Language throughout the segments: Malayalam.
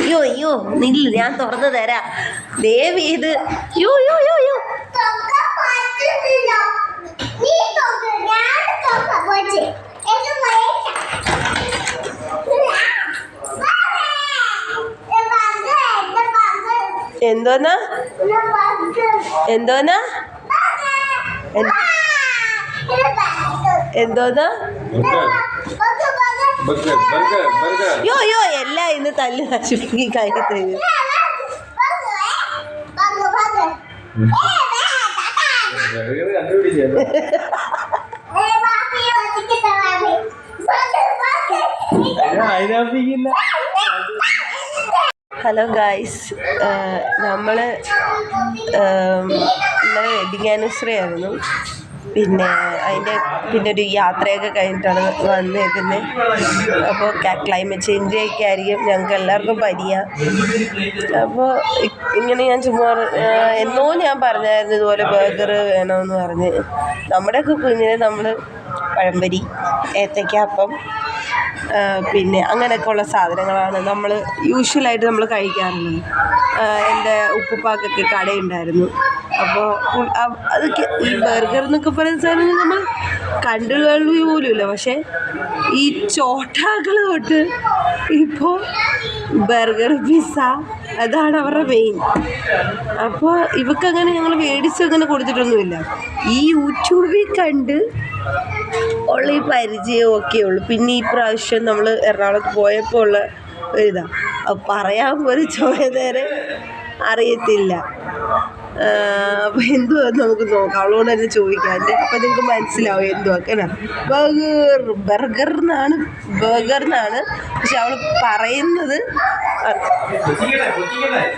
അയ്യോ അയ്യോ നില്ല, ഞാൻ തുറന്നു തരാം. ദേവി ഇത് യോ യോ യോ യോ എന്തോന്നാ എന്തോന്നാ എന്തോന്നാ യോ യോ എല്ലാം ഇന്ന് തല്ലി നശിപ്പിക്കി കഴിഞ്ഞു തരും. ഹലോ ഗായ്സ്, നമ്മൾ ഇന്നലെ വെഡിങ് ആനിവേഴ്സറി ആയിരുന്നു. പിന്നെ ഒരു യാത്രയൊക്കെ കഴിഞ്ഞിട്ടാണ് വന്നേക്കുന്നത്. അപ്പോൾ ക്ലൈമറ്റ് ചേഞ്ച് ഒക്കെ ആയിരിക്കും, ഞങ്ങൾക്ക് എല്ലാവർക്കും പനിയ. അപ്പോൾ ഇങ്ങനെ ഞാൻ ചുമ്മാ എന്നോ ഞാൻ പറഞ്ഞായിരുന്നു ഇതുപോലെ ബർഗർ വേണമെന്ന് പറഞ്ഞ്. നമ്മുടെയൊക്കെ കുഞ്ഞിനെ നമ്മൾ പഴംപൊരി, ഏത്തയ്ക്കാപ്പം, പിന്നെ അങ്ങനെയൊക്കെ ഉള്ള സാധനങ്ങളാണ് നമ്മൾ യൂഷ്വലായിട്ട് നമ്മൾ കഴിക്കാറുള്ളത്. എൻ്റെ ഉപ്പുപ്പാക്കൊക്കെ കടയുണ്ടായിരുന്നു. അപ്പോൾ അതൊക്കെ ഈ ബർഗർ എന്നൊക്കെ പറയുന്ന സാധനം നമ്മൾ കണ്ടുകേൾവി പോലുമില്ല. പക്ഷേ ഈ ചോട്ടാക്കൾ തൊട്ട് ഇപ്പോൾ ബർഗർ, പിസ്സ അതാണ് അവരുടെ മെയിൻ. അപ്പോൾ ഇവക്കങ്ങനെ ഞങ്ങൾ മേടിച്ചങ്ങനെ കൊടുത്തിട്ടൊന്നുമില്ല. ഈ യൂട്യൂബിൽ കണ്ട് ഉള്ള ഈ പരിചയമൊക്കെ ഉള്ളൂ. പിന്നെ ഈ പ്രാവശ്യം നമ്മൾ എറണാകുളത്ത് പോയപ്പോൾ ഉള്ള ഒരിതാണ്. അത് പറയാൻ പോലും ചോദ്യം അറിയത്തില്ല. അപ്പോൾ എന്തുവാ നമുക്ക് നോക്കാം, അവളോട് തന്നെ ചോദിക്കാം. അപ്പോൾ നിങ്ങൾക്ക് മനസ്സിലാവും എന്തുവാ. ബർഗർ എന്നാണ് പക്ഷെ അവൾ പറയുന്നത്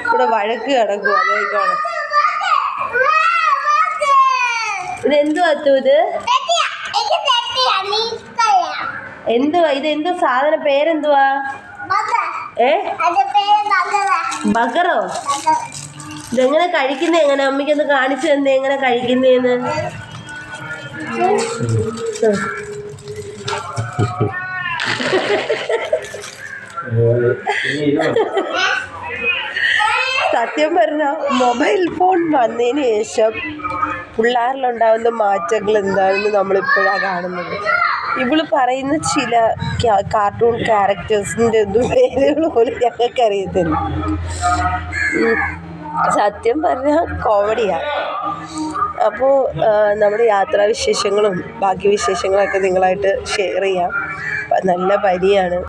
ഇവിടെ വഴക്ക് കിടക്കും. അതേക്കാണ് ഇതെന്തുവാ ഇത് എന്തുവാ ഇതെന്തോ സാധനം, പേരെന്തുവാ? ബഗറോ? ഇതെങ്ങനെ കഴിക്കുന്നേ? എങ്ങനെ അമ്മയ്ക്കൊന്ന് കാണിച്ചു തന്നെ എങ്ങനെ കഴിക്കുന്നേന്ന്. സത്യം പറഞ്ഞാൽ മൊബൈൽ ഫോൺ വന്നതിന് ശേഷം പിള്ളേരിലുണ്ടാകുന്ന മാറ്റങ്ങൾ എന്താണെന്ന് നമ്മളിപ്പോഴാണ് കാണുന്നത്. ഇവള് പറയുന്ന ചില കാർട്ടൂൺ ക്യാരക്ടേഴ്സിൻ്റെ പേരുകൾ പോലും ഞങ്ങൾക്ക് അറിയത്തില്ല. സത്യം പറഞ്ഞാൽ കോമഡിയാണ്. അപ്പോൾ നമ്മുടെ യാത്രാവിശേഷങ്ങളും ബാക്കി വിശേഷങ്ങളൊക്കെ നിങ്ങളായിട്ട് ഷെയർ ചെയ്യാം. നല്ല പനിയാണ്.